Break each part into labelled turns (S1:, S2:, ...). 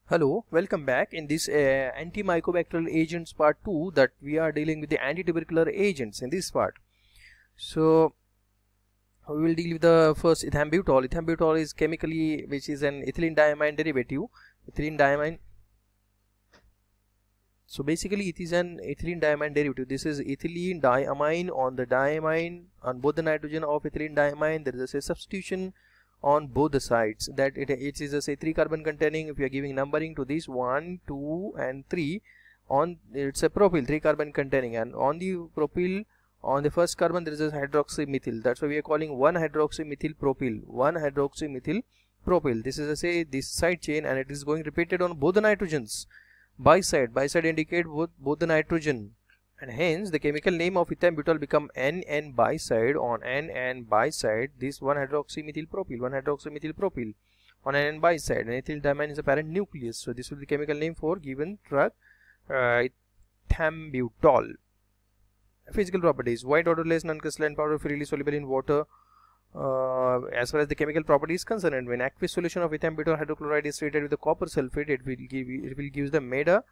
S1: Hello, welcome back. In this antimicrobial agents part 2, that we are dealing with the antitubercular agents in this part. So we will deal with the first ethambutol. Ethambutol is chemically which is an ethylene diamine derivative. Ethylene diamine. So basically it is an ethylene diamine derivative. This is ethylene diamine on the diamine on both the nitrogen of ethylene diamine. There is a substitution on both the sides, that it is a say 3 carbon containing. If you are giving numbering to this 1, 2 and 3, on it's a propyl 3 carbon containing, and on the propyl on the first carbon there is a hydroxymethyl. That's why we are calling 1-hydroxymethyl propyl, 1-hydroxymethyl propyl. This is a say this side chain, and it is going repeated on both the nitrogens. Biside indicate both the nitrogen, and hence the chemical name of ethambutol become N biside. On N biside, this 1-hydroxymethyl propyl, 1-hydroxymethyl propyl on N biside, and ethyl diamine is a parent nucleus. So this will be the chemical name for given drug ethambutol. Physical properties: white odorless non-crystalline powder, freely soluble in water. As far as the chemical property is concerned, when aqueous solution of ethambutol hydrochloride is treated with the copper sulfate, it will give the MEDA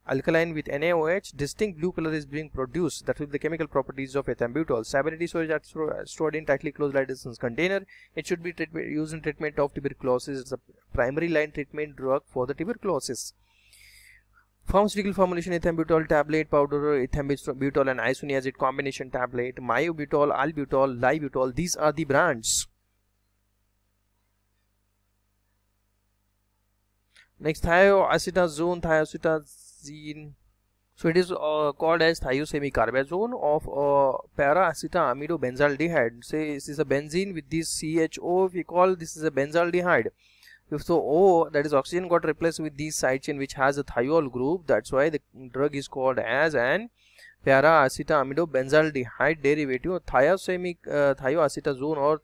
S1: alkaline with NaOH. Distinct blue color is being produced. That will be the chemical properties of ethambutol. Stability: storage stored in tightly closed light distance container. It should be used in treatment of tuberculosis. It's a primary line treatment drug for the tuberculosis. Pharmaceutical formulation: ethambutol tablet, powder, ethambutol and isoniazid combination tablet, myobutol, albutol, libutol. These are the brands. Next, thioacetazone, thiacetazine. So it is called as thiosemicarbazone of para-acetaminobenzaldehyde. Say this is a benzene with this CHO. If we call this is a benzaldehyde. So O, that is oxygen, got replaced with this side chain which has a thiol group. That's why the drug is called as an para-acetaminobenzaldehyde derivative, thioacetazone or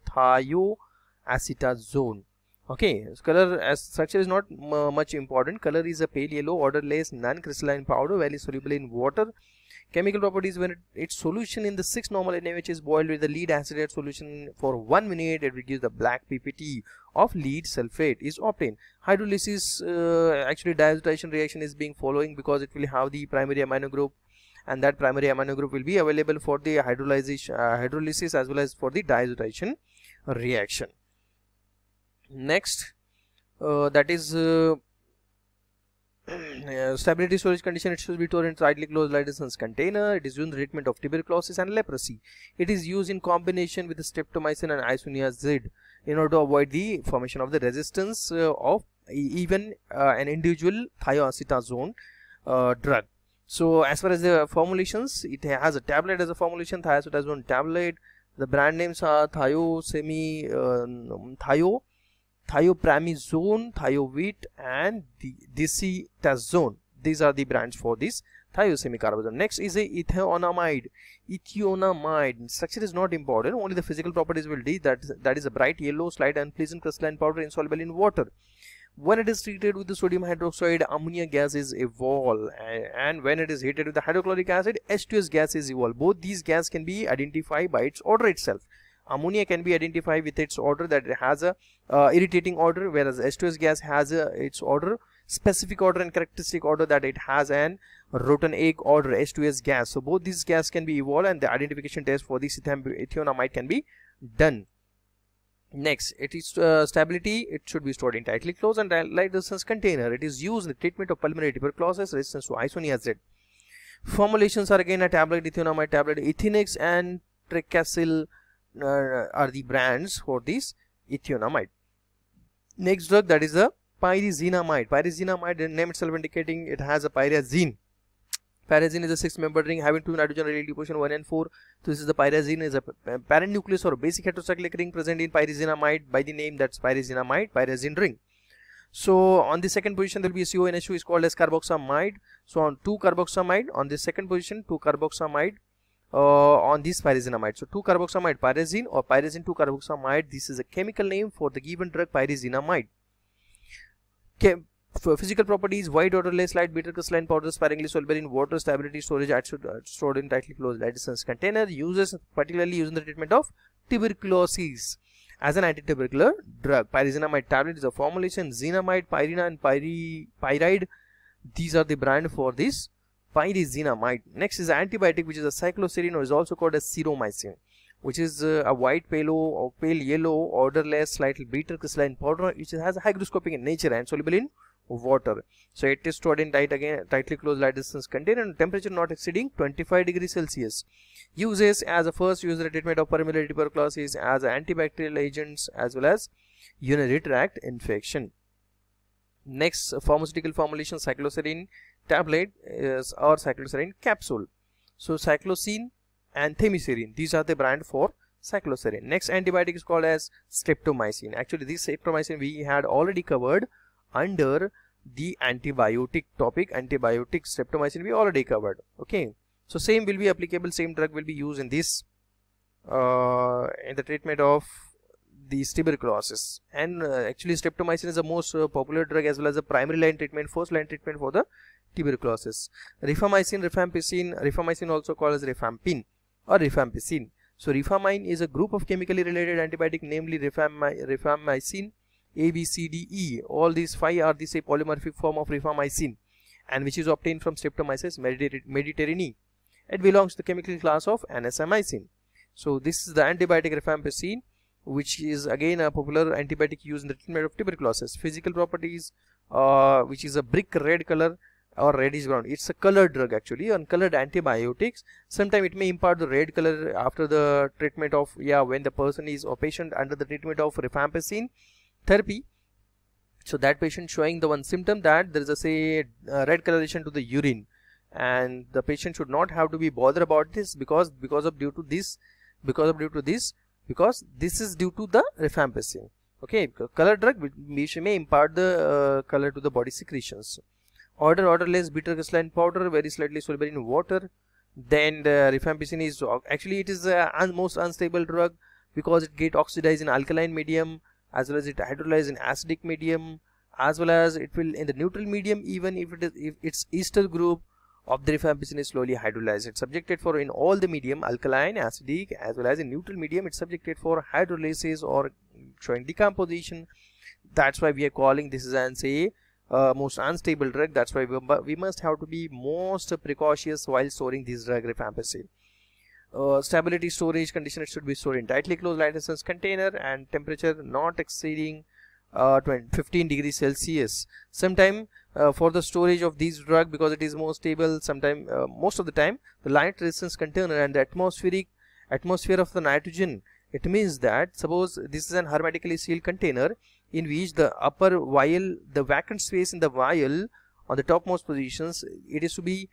S1: thioacetazone. Okay, so color as structure is not much important. Color is a pale yellow, odorless, non-crystalline powder, very soluble in water. Chemical properties: when its solution in the 6 normal NaOH is boiled with the lead acetate solution for 1 minute, it will give the black PPT of lead sulfate is obtained. Hydrolysis, actually diazotization reaction is being following, because it will have the primary amino group, and that primary amino group will be available for the hydrolysis as well as for the diazotization reaction. Next, that is stability storage condition. It should be stored in tightly closed light distance container. It is used in the treatment of tuberculosis and leprosy. It is used in combination with the streptomycin and isoniazid in order to avoid the formation of the resistance of even an individual thioacetazone drug. So as far as the formulations, it has a tablet as a formulation, thiacetazone tablet. The brand names are thiopramizone, thiovit and dicetazone. These are the brands for this thiosemicarbazone. Next is a ethionamide. Ethionamide structure is not important, only the physical properties will be that is a bright yellow, slight unpleasant crystalline powder insoluble in water. When it is treated with the sodium hydroxide, ammonia gas is evolved, and when it is heated with the hydrochloric acid, H2S gas is evolved. Both these gas can be identified by its odor itself. Ammonia can be identified with its odor, that it has a irritating odor, whereas H2S gas has its odor, specific odor and characteristic odor, that it has an rotten egg odor, H2S gas. So both these gas can be evolved, and the identification test for this ethionamide can be done. Next, it is stability. It should be stored in tightly closed and light distance container. It is used in the treatment of pulmonary tuberculosis, resistance to isoniazid. Formulations are again a tablet, ethionamide tablet. Ethinex and Tricacil are the brands for this ethionamide. Next drug, that is the pyrazinamide. Pyrazinamide, the name itself indicating it has a pyrazine. Pyrazine is a 6-member ring having 2 nitrogen radial position 1 and 4. So this is the pyrazine, is a parent nucleus or basic heterocyclic ring present in pyrazinamide by the name that's pyrazinamide, pyrazine ring. So on the second position there will be a CONH2 is called as carboxamide. So on 2-carboxamide, on the second position 2-carboxamide on this pyrazinamide. So 2-carboxamide pyrazine or pyrazine 2-carboxamide. This is a chemical name for the given drug pyrazinamide. For physical properties: white odorless, light bitter crystalline powder, sparingly soluble in water. Stability: storage stored in tightly closed light distance container. Uses particularly used in the treatment of tuberculosis. as an antitubercular drug. Pyrazinamide tablet is a formulation. Zinamide, Pyrina and Pyride, these are the brand for this pyrazinamide. Next is antibiotic, which is a cycloserine, or is also called as seromycin, which is a white pale or pale yellow, odorless, slightly bitter crystalline powder, which has a hygroscopic in nature and soluble in water. So it is stored in tightly closed light resistance container and temperature not exceeding 25 degrees Celsius. Uses as a first user treatment of permeable tuberculosis, as antibacterial agents, as well as urinary tract infection. Next, pharmaceutical formulation, cycloserine tablet or cycloserine capsule. So cyclosine and themycin, these are the brand for cycloserine. Next antibiotic is called as streptomycin. Actually this streptomycin we had already covered under the antibiotic topic. Antibiotic streptomycin we already covered. Okay, so same will be applicable, same drug will be used in this in the treatment of these tuberculosis. And actually streptomycin is the most popular drug, as well as the primary line treatment, first line treatment for the tuberculosis. Rifamycin, rifampicin, rifamycin also called as rifampin or rifampicin. So rifamycin is a group of chemically related antibiotic, namely rifamycin A, B, C, D, E. All these 5 are the polymorphic form of rifamycin, and which is obtained from Streptomyces mediterranei. It belongs to the chemical class of Anasamycin. So this is the antibiotic rifampicin, which is again a popular antibiotic used in the treatment of tuberculosis. Physical properties, which is a brick red color or reddish brown. It's a colored drug actually, uncolored antibiotics. Sometimes it may impart the red color after the treatment of, when the person is or patient under the treatment of rifampicin therapy. So that patient showing the one symptom that there is a red coloration to the urine, and the patient should not have to be bothered about this because this is due to the rifampicin. Okay, color drug which may impart the color to the body secretions. Odorless bitter crystalline powder, very slightly soluble in water. Then the rifampicin is actually it is a most unstable drug because it get oxidized in alkaline medium, as well as it hydrolyzed in acidic medium, as well as it will in the neutral medium, even if its ester group of the rifampicin is slowly hydrolyzed. It's subjected for in all the medium, alkaline, acidic, as well as in neutral medium. It's subjected for hydrolysis or showing decomposition. That's why we are calling this as most unstable drug. That's why we must have to be most precautious while storing this drug rifampicin. Stability storage condition, it should be stored in tightly closed light resistance container and temperature not exceeding 15 degrees Celsius. Sometime for the storage of this drug, because it is more stable, sometime most of the time the light resistance container and the atmosphere of the nitrogen, it means that suppose this is an hermetically sealed container in which the upper vial, the vacant space in the vial on the topmost positions, it is to be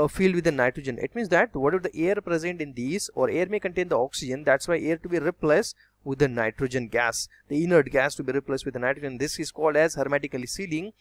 S1: filled with the nitrogen. It means that whatever the air present in these, or air may contain the oxygen, that's why air to be replaced with the nitrogen gas, the inert gas to be replaced with the nitrogen. This is called as hermetically sealing,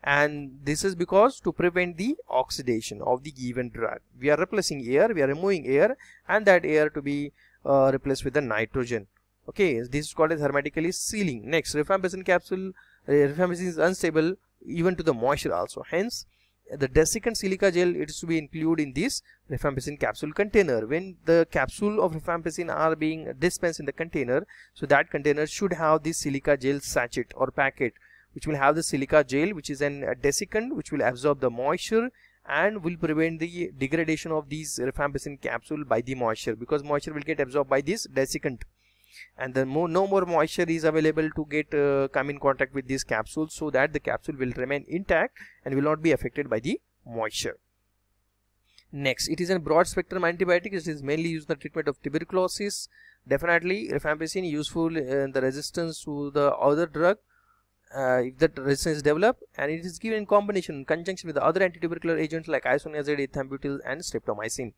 S1: and this is because to prevent the oxidation of the given drug, we are replacing air, we are removing air, and that air to be replaced with the nitrogen. Okay, this is called as hermetically sealing. Next, rifampicin capsule. Rifampicin is unstable even to the moisture also, hence the desiccant silica gel, it is to be included in this rifampicin capsule container. When the capsule of rifampicin are being dispensed in the container, so that container should have this silica gel sachet or packet, which will have the silica gel, which is a desiccant, which will absorb the moisture and will prevent the degradation of these rifampicin capsule by the moisture, because moisture will get absorbed by this desiccant, and then no more moisture is available to get come in contact with this capsule, so that the capsule will remain intact and will not be affected by the moisture. Next, it is a broad spectrum antibiotic. It is mainly used in the treatment of tuberculosis. Definitely rifampicin useful in the resistance to the other drug if that resistance is developed, and it is given in combination in conjunction with the other anti-tubercular agents like isoniazid, ethambutol and streptomycin.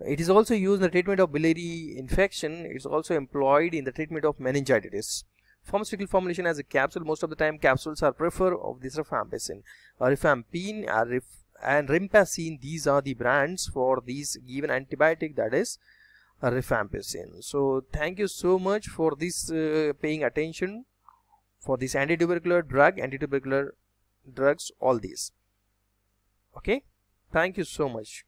S1: It is also used in the treatment of biliary infection. It is also employed in the treatment of meningitis. Pharmaceutical formulation as a capsule. Most of the time capsules are preferred of this rifampicin. Rifampin and rimpicin, these are the brands for these given antibiotic, that is rifampicin. So thank you so much for this paying attention for this anti-tubercular drugs, all these. Okay, thank you so much.